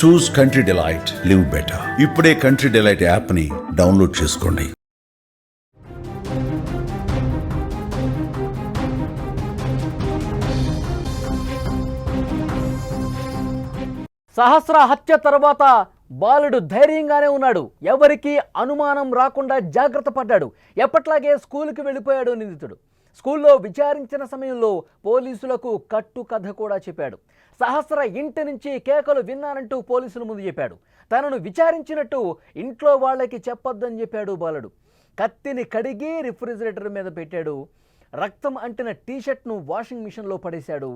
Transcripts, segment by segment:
చూస్ country delight, live better. ఇప్పుడే country delight యాప్ని download చేసుకోండి. సహస్ర హత్య తర్వాత బాలుడు ధైర్యంగానే ఉన్నాడు. ఎవరికి అనుమానం రాకుండా జాగ్రత్త పడ్డాడు. ఎప్పట్లాగే స్కూలుకి వెళ్ళిపోయాడు నిందితుడు. స్కూల్లో విచారించిన సమయంలో పోలీసులకు కట్టు కథ కూడా చెప్పాడు. సహస్ర ఇంటి నుంచి కేకలు విన్నానంటూ పోలీసుల ముందు చెప్పాడు. తనను విచారించినట్టు ఇంట్లో వాళ్ళకి చెప్పొద్దని చెప్పాడు బాలుడు. కత్తిని కడిగి రిఫ్రిజిరేటర్ మీద పెట్టాడు. రక్తం అంటిన టీషర్ట్ను వాషింగ్ మిషన్లో పడేశాడు.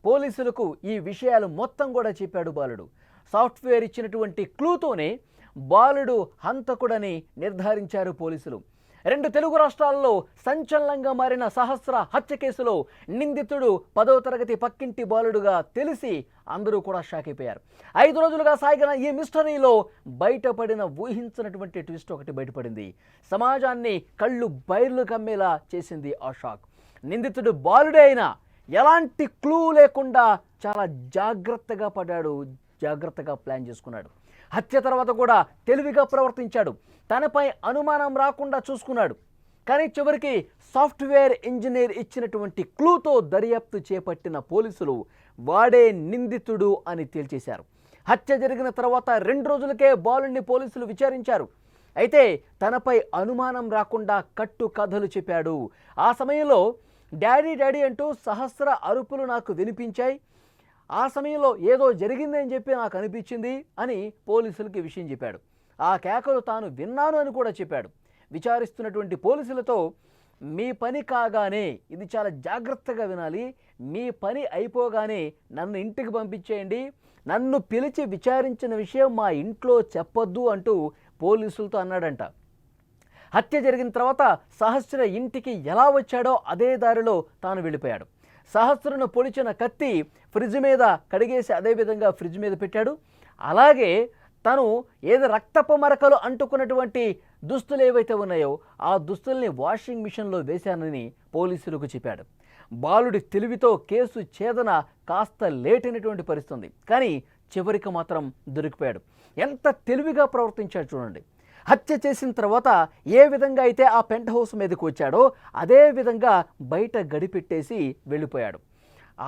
పోలీసులకు ఈ విషయాలు మొత్తం కూడా చెప్పాడు బాలుడు. సాఫ్ట్వేర్ ఇచ్చినటువంటి క్లూతోనే బాలుడు హంతకుడని నిర్ధారించారు పోలీసులు. 2 తెలుగు రాష్ట్రాల్లో సంచలనంగా మారిన సహస్ర హత్య కేసులో నిందితుడు 10వ తరగతి పక్కింటి బాలుడుగా తెలిసి అందరూ కూడా షాక్ అయిపోయారు. 5 రోజులుగా సాగిన ఈ మిస్టరీలో బయటపడిన ఊహించినటువంటి ట్విస్ట్ ఒకటి బయటపడింది. సమాజాన్ని కళ్ళు బైర్లు కమ్మేలా చేసింది ఆ షాక్. నిందితుడు బాలుడే అయినా ఎలాంటి క్లూ లేకుండా చాలా జాగ్రత్తగా పడ్డాడు, జాగ్రత్తగా ప్లాన్ చేసుకున్నాడు. హత్య తర్వాత కూడా తెలివిగా ప్రవర్తించాడు. తనపై అనుమానం రాకుండా చూసుకున్నాడు. కానీ చివరికి సాఫ్ట్వేర్ ఇంజనీర్ ఇచ్చినటువంటి క్లూతో దర్యాప్తు చేపట్టిన పోలీసులు వాడే నిందితుడు అని తేల్చేశారు. హత్య జరిగిన తర్వాత 2 రోజులకే బాలుడిని పోలీసులు విచారించారు. అయితే తనపై అనుమానం రాకుండా కట్టు కథలు చెప్పాడు. ఆ సమయంలో డాడీ డాడీ అంటూ సహస్ర అరుపులు నాకు వినిపించాయి. ఆ సమయంలో ఏదో జరిగిందని చెప్పి నాకు అనిపించింది అని పోలీసులకి విషయం చెప్పాడు. ఆ కేకలు తాను విన్నాను అని కూడా చెప్పాడు. విచారిస్తున్నటువంటి పోలీసులతో మీ పని కాగానే, ఇది చాలా జాగ్రత్తగా వినాలి, మీ పని అయిపోగానే నన్ను ఇంటికి పంపించేయండి, నన్ను పిలిచి విచారించిన విషయం మా ఇంట్లో చెప్పొద్దు అంటూ పోలీసులతో అన్నాడంట. హత్య జరిగిన తర్వాత సహస్ర ఇంటికి ఎలా వచ్చాడో అదే దారిలో తాను వెళ్ళిపోయాడు. సహస్రను పొడిచిన కత్తి ఫ్రిడ్జ్ మీద కడిగేసి అదేవిధంగా ఫ్రిడ్జ్ మీద పెట్టాడు. అలాగే తను ఏదో రక్తపు మరకలు అంటుకున్నటువంటి దుస్తులు ఏవైతే ఉన్నాయో ఆ దుస్తుల్ని వాషింగ్ మిషన్లో వేశానని పోలీసులకు చెప్పాడు. బాలుడి తెలివితో కేసు ఛేదన కాస్త లేట్ అయినటువంటి పరిస్థితి, కానీ చివరికి మాత్రం దొరికిపోయాడు. ఎంత తెలివిగా ప్రవర్తించాడు చూడండి. హత్య చేసిన తర్వాత ఏ విధంగా అయితే ఆ పెంట్ హౌస్ మీదకి వచ్చాడో అదే విధంగా బయట గడిపెట్టేసి వెళ్ళిపోయాడు.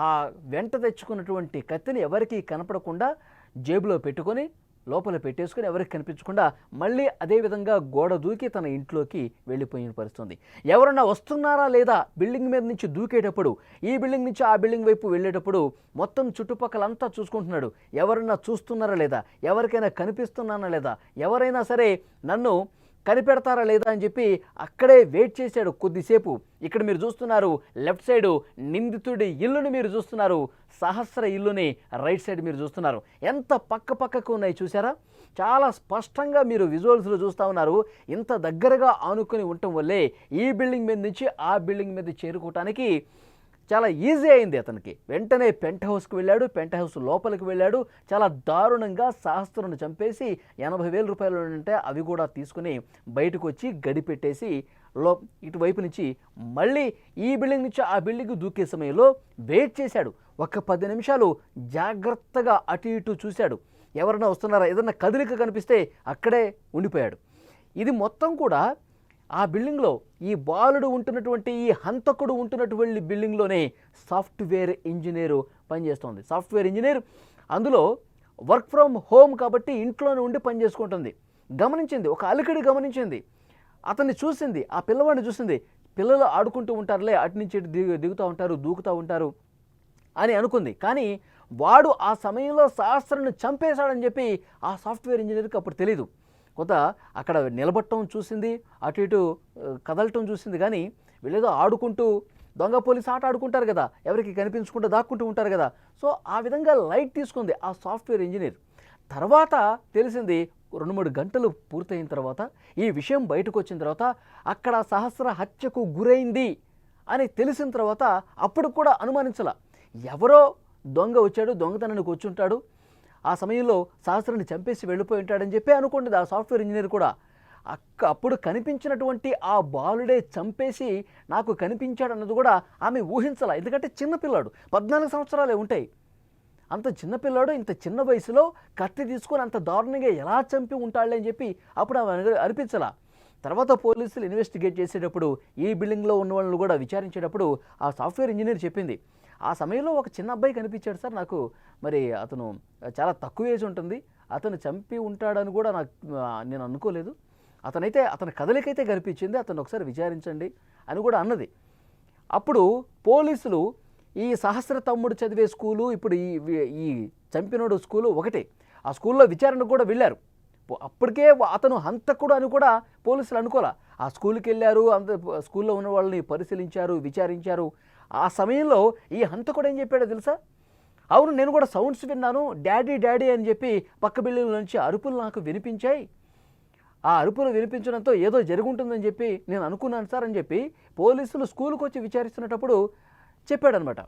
ఆ వెంట తెచ్చుకున్నటువంటి కత్తిని ఎవరికీ కనపడకుండా జేబులో పెట్టుకొని లోపల పెట్టేసుకొని ఎవరికి కనిపించకుండా మళ్ళీ అదేవిధంగా గోడ దూకి తన ఇంట్లోకి వెళ్ళిపోయిన పరిస్థితుంది. ఎవరన్నా వస్తున్నారా లేదా బిల్డింగ్ మీద నుంచి దూకేటప్పుడు, ఈ బిల్డింగ్ నుంచి ఆ బిల్డింగ్ వైపు వెళ్ళేటప్పుడు మొత్తం చుట్టుపక్కలంతా చూసుకుంటున్నాడు. ఎవరన్నా చూస్తున్నారా లేదా, ఎవరికైనా కనిపిస్తున్నానా లేదా, ఎవరైనా సరే నన్ను కనిపెడతారా లేదా అని చెప్పి అక్కడే వెయిట్ చేశాడు కొద్దిసేపు. ఇక్కడ మీరు చూస్తున్నారు లెఫ్ట్ సైడు నిందితుడి ఇల్లుని మీరు చూస్తున్నారు, సహస్ర ఇల్లుని రైట్ సైడ్ మీరు చూస్తున్నారు. ఎంత పక్క పక్కకు ఉన్నాయి చూసారా? చాలా స్పష్టంగా మీరు విజువల్స్లో చూస్తూ ఉన్నారు. ఇంత దగ్గరగా ఆనుకొని ఉండటం వల్లే ఈ బిల్డింగ్ మీద నుంచి ఆ బిల్డింగ్ మీద చేరుకోవటానికి చాలా ఈజీ అయింది అతనికి. వెంటనే పెంట్ హౌస్కి వెళ్ళాడు. పెంట్ హౌస్ లోపలికి వెళ్ళాడు. చాలా దారుణంగా సహస్రను చంపేసి 80,000 రూపాయలు ఉంటే అవి కూడా తీసుకుని బయటకు వచ్చి గడిపెట్టేసి ఇటువైపు నుంచి మళ్ళీ ఈ బిల్డింగ్ నుంచి ఆ బిల్డింగ్ దూకే సమయంలో వెయిట్ చేశాడు. ఒక 10 నిమిషాలు జాగ్రత్తగా అటు ఇటు చూశాడు. ఎవరైనా వస్తున్నారా, ఏదన్నా కదలిక కనిపిస్తే అక్కడే ఉండిపోయాడు. ఇది మొత్తం కూడా ఆ బిల్డింగ్లో ఈ బాలుడు ఉంటున్నటువంటి, ఈ హంతకుడు ఉంటున్నటువంటి బిల్డింగ్లోనే సాఫ్ట్వేర్ ఇంజనీరు పనిచేస్తుంది. సాఫ్ట్వేర్ ఇంజనీర్ అందులో వర్క్ ఫ్రమ్ హోమ్ కాబట్టి ఇంట్లోనే ఉండి పనిచేసుకుంటుంది. గమనించింది, ఒక అలికిడి గమనించింది. అతన్ని చూసింది, ఆ పిల్లవాడిని చూసింది. పిల్లలు ఆడుకుంటూ ఉంటారులే, అటు నుంచి ఇటు దిగుతూ ఉంటారు, దూకుతూ ఉంటారు అని అనుకుంది. కానీ వాడు ఆ సమయంలో సహస్రను చంపేశాడని చెప్పి ఆ సాఫ్ట్వేర్ ఇంజనీర్కి అప్పుడు తెలీదు. కొంత అక్కడ నిలబట్టడం చూసింది, అటు ఇటు కదలటం చూసింది. కానీ వీళ్ళేదో ఆడుకుంటూ దొంగ పోలీస్ ఆట ఆడుకుంటారు కదా, ఎవరికి కనిపించకుండా దాక్కుంటూ ఉంటారు కదా. సో ఆ విధంగా లైట్ తీసుకుంది ఆ సాఫ్ట్వేర్ ఇంజనీర్. తర్వాత తెలిసింది 2-3 గంటలు పూర్తయిన తర్వాత, ఈ విషయం బయటకు వచ్చిన తర్వాత, అక్కడ సహస్ర హత్యకు గురైంది అని తెలిసిన తర్వాత అప్పుడు కూడా అనుమానించాల. ఎవరో దొంగ వచ్చాడు, దొంగతనానికి వచ్చి ఉంటాడు, ఆ సమయంలో సహస్రాన్ని చంపేసి వెళ్ళిపోయి ఉంటాడని చెప్పి అనుకుంటుంది ఆ సాఫ్ట్వేర్ ఇంజనీర్ కూడా. అప్పుడు కనిపించినటువంటి ఆ బాలుడే చంపేసి నాకు కనిపించాడు అన్నది కూడా ఆమె ఊహించాల. ఎందుకంటే చిన్నపిల్లాడు, 14 సంవత్సరాలే ఉంటాయి. అంత చిన్నపిల్లాడు ఇంత చిన్న వయసులో కత్తి తీసుకొని అంత దారుణంగా ఎలా చంపి ఉంటాడులే అని చెప్పి అప్పుడు అనిపించలా. తర్వాత పోలీసులు ఇన్వెస్టిగేట్ చేసేటప్పుడు ఈ బిల్డింగ్లో ఉన్న వాళ్ళని కూడా విచారించేటప్పుడు ఆ సాఫ్ట్వేర్ ఇంజనీర్ చెప్పింది, ఆ సమయంలో ఒక చిన్న అబ్బాయి కనిపించాడు సార్ నాకు, మరి అతను చాలా తక్కువ ఏజ్ ఉంటుంది, అతను చంపి ఉంటాడని కూడా నేను అనుకోలేదు, అతని కదలికైతే కనిపించింది, అతను ఒకసారి విచారించండి అని కూడా అన్నది. అప్పుడు పోలీసులు ఈ సహస్ర తమ్ముడు చదివే స్కూలు ఇప్పుడు ఈ చంపినోడు స్కూలు ఒకటే, ఆ స్కూల్లో విచారణకు కూడా వెళ్ళారు. అప్పటికే అతను హంతకుడు అని కూడా పోలీసులు అనుకోలే. ఆ స్కూల్కి వెళ్ళారు, స్కూల్లో ఉన్న వాళ్ళని పరిశీలించారు, విచారించారు. ఆ సమయంలో ఈ హంతకుడు ఏం చెప్పాడో తెలుసా? అవును, నేను కూడా సౌండ్స్ విన్నాను, డాడీ డాడీ అని చెప్పి పక్క బిల్డింగ్ నుంచి అరుపులు నాకు వినిపించాయి, ఆ అరుపులు వినిపించడంతో ఏదో జరుగుంటుందని చెప్పి నేను అనుకున్నాను సార్ అని చెప్పి పోలీసులు స్కూల్కి వచ్చి విచారిస్తున్నప్పుడు చెప్పాడనమాట.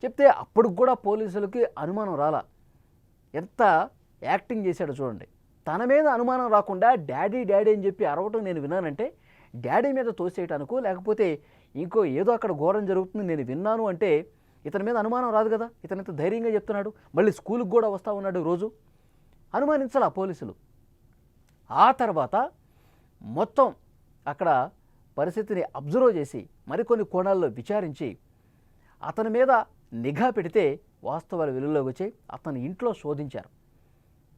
చెప్తే అప్పుడు కూడా పోలీసులకి అనుమానం రాలా. ఎంత యాక్టింగ్ చేశాడో చూడండి. తన మీద అనుమానం రాకుండా డాడీ డాడీ అని చెప్పి అరవటం నేను విన్నానంటే డాడీ మీద తోసేయటానికో లేకపోతే ఇంకో ఏదో అక్కడ ఘోరం జరుగుతుంది నేను విన్నాను అంటే ఇతని మీద అనుమానం రాదు కదా. ఇతనింత ధైర్యంగా చెప్తున్నాడు, మళ్ళీ స్కూల్కి కూడా వస్తూ ఉన్నాడు రోజు, అనుమానించాల పోలీసులు. ఆ తర్వాత మొత్తం అక్కడ పరిస్థితిని అబ్జర్వ్ చేసి మరికొన్ని కోణాల్లో విచారించి అతని మీద నిఘా పెడితే వాస్తవాలు వెలుగులోకి వచ్చాయి. అతని ఇంట్లో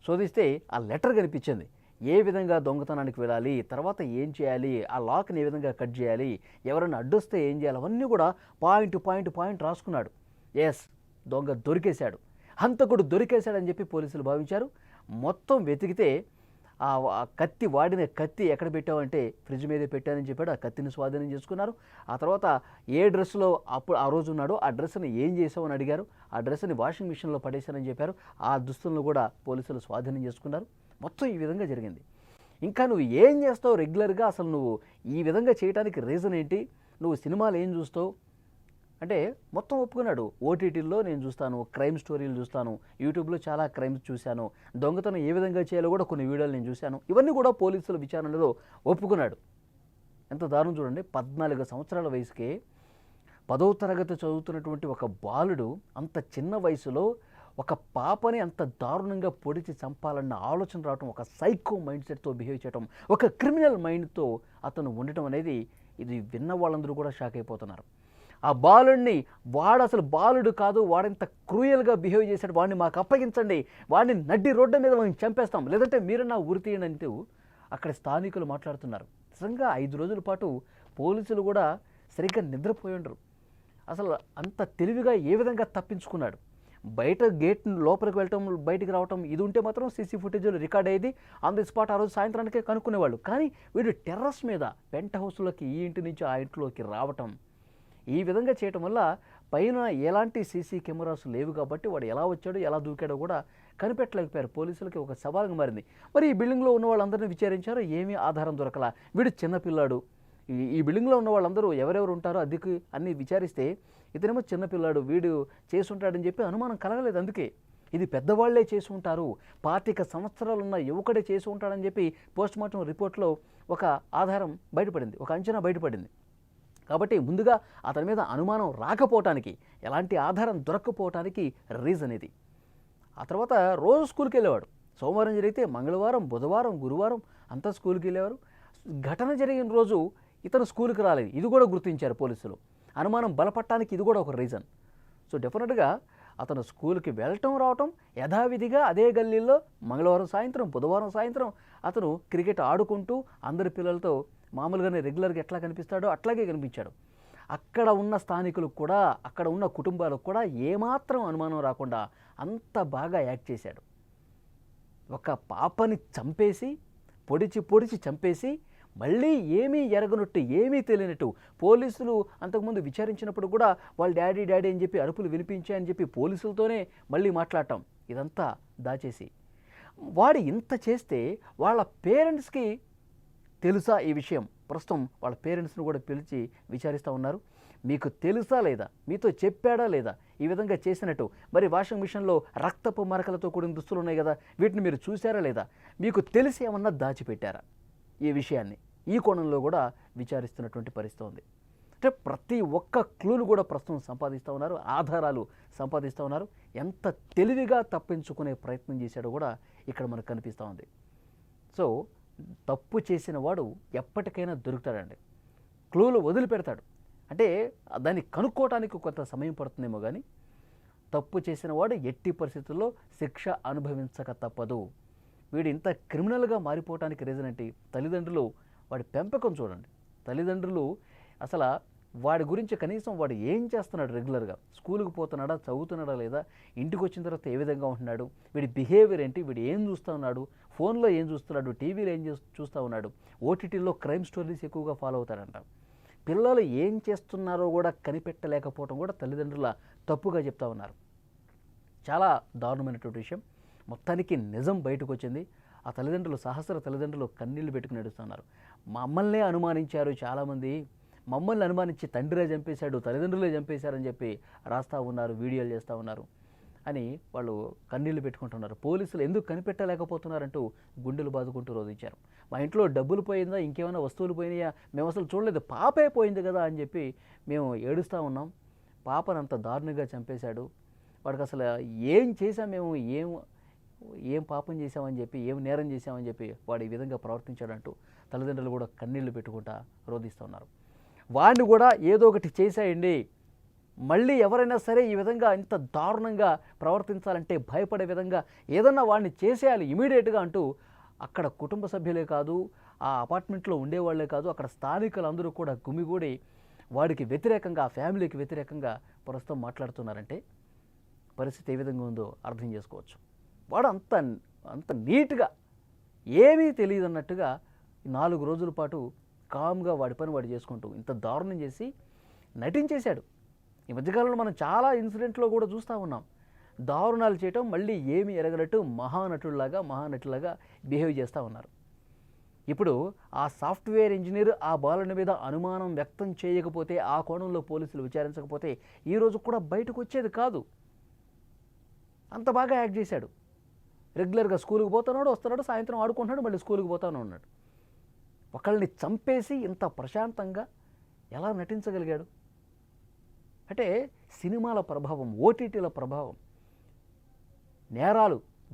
శోధిస్తే ఆ లెటర్ కనిపించింది. ఏ విధంగా దొంగతనానికి వెళ్ళాలి, తర్వాత ఏం చేయాలి, ఆ లాక్ని ఏ విధంగా కట్ చేయాలి, ఎవరైనా అడ్డొస్తే ఏం చేయాలి, అవన్నీ కూడా పాయింట్ రాసుకున్నాడు. ఎస్, దొంగ దొరికేశాడు, హంతకుడు దొరికేశాడని చెప్పి పోలీసులు భావించారు. మొత్తం వెతికితే ఆ కత్తి, వాడిన కత్తి ఎక్కడ పెట్టావంటే ఫ్రిడ్జ్ మీదే పెట్టానని చెప్పాడు. ఆ కత్తిని స్వాధీనం చేసుకున్నారు. ఆ తర్వాత ఏ డ్రెస్లో అప్పుడు ఆ రోజు ఉన్నాడో ఆ డ్రెస్ని ఏం చేసావు అని అడిగారు. ఆ డ్రెస్ని వాషింగ్ మిషన్లో పడేశానని చెప్పారు. ఆ దుస్తులను కూడా పోలీసులు స్వాధీనం చేసుకున్నారు. మొత్తం ఈ విధంగా జరిగింది. ఇంకా నువ్వు ఏం చేస్తావు రెగ్యులర్గా, అసలు నువ్వు ఈ విధంగా చేయడానికి రీజన్ ఏంటి, నువ్వు సినిమాలు ఏం చూస్తావు అంటే మొత్తం ఒప్పుకున్నాడు. ఓటీటీల్లో నేను చూస్తాను, క్రైమ్ స్టోరీలు చూస్తాను, యూట్యూబ్లో చాలా క్రైమ్స్ చూశాను, దొంగతనం ఏ విధంగా చేయాలో కూడా కొన్ని వీడియోలు నేను చూశాను, ఇవన్నీ కూడా పోలీసుల విచారణలో ఒప్పుకున్నాడు. ఎంత దారుణం చూడండి. 14 సంవత్సరాల వయసుకే 10వ తరగతి చదువుతున్నటువంటి ఒక బాలుడు అంత చిన్న వయసులో ఒక పాపని అంత దారుణంగా పొడిచి చంపాలన్న ఆలోచన రావటం, ఒక సైకో మైండ్ సెట్తో బిహేవ్ చేయటం, ఒక క్రిమినల్ మైండ్తో అతను ఉండటం అనేది ఇది విన్న వాళ్ళందరూ కూడా షాక్ అయిపోతున్నారు. ఆ బాలుడిని, వాడు అసలు బాలుడు కాదు, వాడంత క్రూయల్గా బిహేవ్ చేశాడు, వాడిని మాకు అప్పగించండి, వాడిని నడ్డి రోడ్డు మీద మేము చంపేస్తాం, లేదంటే మీరు నా ఉరి తీయండి అంటూ అక్కడ స్థానికులు మాట్లాడుతున్నారు. నిజంగా 5 రోజుల పాటు పోలీసులు కూడా సరిగ్గా నిద్రపోయి ఉండరు. అసలు అంత తెలివిగా ఏ విధంగా తప్పించుకున్నాడు. బయట గేట్ లోపలికి వెళ్ళటం, బయటికి రావటం ఇది ఉంటే మాత్రం సీసీ ఫుటేజ్లో రికార్డ్ అయ్యేది, ఆన్ ది స్పాట్ ఆ రోజు సాయంత్రానికే కనుక్కునేవాళ్ళు. కానీ వీడు టెర్రస్ మీద పెంట్ హౌస్లోకి ఈ ఇంటి నుంచి ఆ ఇంట్లోకి రావటం, ఈ విధంగా చేయటం వల్ల పైన ఎలాంటి సీసీ కెమెరాస్ లేవు కాబట్టి వాడు ఎలా వచ్చాడో ఎలా దూకాడో కూడా కనిపెట్టలేకపోయారు. పోలీసులకి ఒక సవాలుగా మారింది. మరి ఈ బిల్డింగ్లో ఉన్న వాళ్ళందరినీ విచారించారో ఏమీ ఆధారం దొరకలా. వీడు చిన్నపిల్లాడు, ఈ బిల్డింగ్లో ఉన్న వాళ్ళందరూ ఎవరెవరు ఉంటారో అద్దెకి అన్నీ విచారిస్తే ఇతనేమో చిన్నపిల్లాడు, వీడు చేసుంటాడని చెప్పి అనుమానం కలగలేదు. అందుకే ఇది పెద్దవాళ్లే చేసి ఉంటారు, 25 సంవత్సరాలు ఉన్న యువకుడే చేసి ఉంటాడని చెప్పి పోస్ట్మార్టం రిపోర్ట్లో ఒక ఆధారం బయటపడింది, ఒక అంచనా బయటపడింది. కాబట్టి ముందుగా అతని మీద అనుమానం రాకపోవటానికి, ఎలాంటి ఆధారం దొరక్కపోవటానికి రీజన్ ఇది. ఆ తర్వాత రోజు స్కూల్కి వెళ్ళేవాడు. సోమవారం జరిగితే మంగళవారం, బుధవారం, గురువారం అంతా స్కూల్కి వెళ్ళేవారు. ఘటన జరిగిన రోజు ఇతను స్కూల్కి రాలేదు, ఇది కూడా గుర్తించారు పోలీసులు. అనుమానం బలపడటానికి ఇది కూడా ఒక రీజన్. సో డెఫినెట్గా అతను స్కూల్కి వెళ్ళటం రావటం యథావిధిగా అదే గల్లీల్లో మంగళవారం సాయంత్రం, బుధవారం సాయంత్రం అతను క్రికెట్ ఆడుకుంటూ అందరి పిల్లలతో మామూలుగానే రెగ్యులర్గా ఎట్లా కనిపిస్తాడో అట్లాగే కనిపించాడు. అక్కడ ఉన్న స్థానికులకు కూడా, అక్కడ ఉన్న కుటుంబాలకు కూడా ఏమాత్రం అనుమానం రాకుండా అంత బాగా యాక్ట్ చేశాడు. ఒక పాపని చంపేసి, పొడిచి చంపేసి, మళ్ళీ ఏమీ ఎరగనట్టు, ఏమీ తెలియనట్టు పోలీసులు అంతకుముందు విచారించినప్పుడు కూడా వాళ్ళు డాడీ డాడీ అని చెప్పి అరుపులు వినిపించాయని చెప్పి పోలీసులతోనే మళ్ళీ మాట్లాడటం, ఇదంతా దాచేసి వాడు ఇంత చేస్తే వాళ్ళ పేరెంట్స్కి తెలుసా ఈ విషయం? ప్రస్తుతం వాళ్ళ పేరెంట్స్ను కూడా పిలిచి విచారిస్తూ ఉన్నారు. మీకు తెలుసా లేదా, మీతో చెప్పాడా లేదా ఈ విధంగా చేసినట్టు? మరి వాషింగ్ మిషన్లో రక్తపు మరకలతో కూడిన దుస్తులు ఉన్నాయి కదా, వీటిని మీరు చూసారా లేదా, మీకు తెలిసి ఏమన్నా దాచిపెట్టారా? ఈ విషయాన్ని ఈ కోణంలో కూడా విచారిస్తున్నటువంటి పరిస్థితి ఉంది. అంటే ప్రతి ఒక్క క్లూను కూడా ప్రస్తుతం సంపాదిస్తూ ఉన్నారు, ఆధారాలు సంపాదిస్తూ ఉన్నారు. ఎంత తెలివిగా తప్పించుకునే ప్రయత్నం చేశాడో కూడా ఇక్కడ మనకు కనిపిస్తూ ఉంది. సో తప్పు చేసిన వాడు ఎప్పటికైనా దొరుకుతాడండి, క్లూలు వదిలిపెడతాడు. అంటే దాన్ని కనుక్కోవటానికి కొంత సమయం పడుతుందేమో కానీ తప్పు చేసిన వాడు ఎట్టి పరిస్థితుల్లో శిక్ష అనుభవించక తప్పదు. వీడు ఇంత క్రిమినల్గా మారిపోవటానికి రీజన్ ఏంటి? తల్లిదండ్రులు వాడి పెంపకం చూడండి. తల్లిదండ్రులు అసలు వాడి గురించి కనీసం వాడు ఏం చేస్తున్నాడు, రెగ్యులర్గా స్కూల్కి పోతున్నాడా, చదువుతున్నాడా లేదా, ఇంటికి వచ్చిన తర్వాత ఏ విధంగా ఉంటున్నాడు, వీడి బిహేవియర్ ఏంటి, వీడు ఏం చూస్తూ ఉన్నాడు, ఫోన్లో ఏం చూస్తున్నాడు, టీవీలో ఏం చూస్తూ ఉన్నాడు, ఓటీటీలో క్రైమ్ స్టోరీస్ ఎక్కువగా ఫాలో అవుతాడంట. పిల్లలు ఏం చేస్తున్నారో కూడా కనిపెట్టలేకపోవడం కూడా తల్లిదండ్రుల తప్పుగా చెప్తా ఉన్నారు. చాలా దారుణమైనటువంటి విషయం. మొత్తానికి నిజం బయటకు వచ్చింది. ఆ తల్లిదండ్రులు, సహస్ర తల్లిదండ్రులు కన్నీళ్లు పెట్టుకుని నడుస్తున్నారు. మమ్మల్నే అనుమానించారు చాలామంది, మమ్మల్ని అనుమానించి తండ్రినే చంపేశాడు, తల్లిదండ్రులే చంపేశారని చెప్పి రాస్తూ ఉన్నారు, వీడియోలు చేస్తూ ఉన్నారు అని వాళ్ళు కన్నీళ్లు పెట్టుకుంటున్నారు. పోలీసులు ఎందుకు కనిపెట్టలేకపోతున్నారంటూ గుండెలు బాదుకుంటూ రోధించారు. మా ఇంట్లో డబ్బులు పోయిందా, ఇంకేమైనా వస్తువులు పోయినాయా, మేము అసలు చూడలేదు, పాపే పోయింది కదా అని చెప్పి మేము ఏడుస్తూ ఉన్నాం. పాపను అంత దారుణంగా చంపేశాడు, వాడికి అసలు ఏం చేశాం మేము, ఏం పాపం చేశామని చెప్పి, ఏం నేరం చేశామని చెప్పి వాడు ఈ విధంగా ప్రవర్తించాడంటూ తల్లిదండ్రులు కూడా కన్నీళ్లు పెట్టుకుంటా రోధిస్తూ ఉన్నారు. వాడిని కూడా ఏదో ఒకటి చేసేయండి, మళ్ళీ ఎవరైనా సరే ఈ విధంగా ఇంత దారుణంగా ప్రవర్తించాలంటే భయపడే విధంగా ఏదన్నా వాడిని చేసేయాలి ఇమీడియట్గా అంటూ అక్కడ కుటుంబ సభ్యులే కాదు, ఆ అపార్ట్మెంట్లో ఉండేవాళ్లే కాదు, అక్కడ స్థానికులందరూ కూడా గుమిగూడి వాడికి వ్యతిరేకంగా, ఆ ఫ్యామిలీకి వ్యతిరేకంగా ప్రస్తుతం మాట్లాడుతున్నారంటే పరిస్థితి ఏ విధంగా ఉందో అర్థం చేసుకోవచ్చు. వాడు అంత నీట్గా ఏమీ తెలియదు అన్నట్టుగా 4 రోజుల పాటు కామ్గా వాడి పని వాడు చేసుకుంటూ ఇంత దారుణం చేసి నటించేశాడు. ఈ మధ్యకాలంలో మనం చాలా ఇన్సిడెంట్లో కూడా చూస్తూ ఉన్నాం. దారుణాలు చేయటం, మళ్ళీ ఏమీ ఎరగనట్టు మహానటులాగా బిహేవ్ చేస్తూ ఉన్నారు. ఇప్పుడు ఆ సాఫ్ట్వేర్ ఇంజనీర్ ఆ బాలుని మీద అనుమానం వ్యక్తం చేయకపోతే, ఆ కోణంలో పోలీసులు విచారించకపోతే ఈరోజు కూడా బయటకు వచ్చేది కాదు. అంత బాగా యాక్ట్ చేశాడు. రెగ్యులర్గా స్కూల్కి పోతున్నాడు, వస్తున్నాడు, సాయంత్రం ఆడుకుంటున్నాడు, మళ్ళీ స్కూల్కి పోతానే ఉన్నాడు. ఒకళ్ళని చంపేసి ఇంత ప్రశాంతంగా ఎలా నటించగలిగాడు? అంటే సినిమాల ప్రభావం, ఓటీటీల ప్రభావం,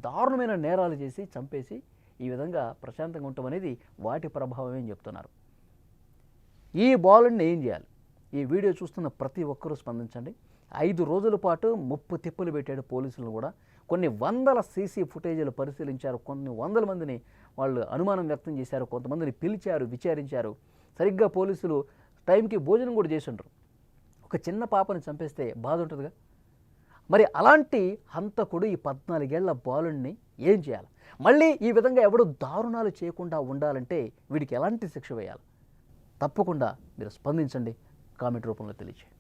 దారుణమైన నేరాలు చేసి చంపేసి ఈ విధంగా ప్రశాంతంగా ఉండటం అనేది వాటి ప్రభావమే అని చెప్తున్నారు. ఈ బాలుడిని ఏం చేయాలి? ఈ వీడియో చూస్తున్న ప్రతి ఒక్కరూ స్పందించండి. 5 రోజుల పాటు ముప్పు తిప్పులు పెట్టాడు పోలీసులను కూడా. కొన్ని వందల సీసీ ఫుటేజీలు పరిశీలించారు, కొన్ని వందల మందిని వాళ్ళు అనుమానం వ్యక్తం చేశారు, కొంతమందిని పిలిచారు, విచారించారు. సరిగ్గా పోలీసులు టైంకి భోజనం కూడా చేసి ఉండరు. ఒక చిన్న పాపని చంపేస్తే బాధ ఉంటుందిగా. మరి అలాంటి హంతకుడు ఈ 14 ఏళ్ల బాలుడిని ఏం చేయాలి? మళ్ళీ ఈ విధంగా ఎవడు దారుణాలు చేయకుండా ఉండాలంటే వీడికి ఎలాంటి శిక్ష వేయాలి? తప్పకుండా మీరు స్పందించండి, కామెంట్ రూపంలో తెలియజేయండి.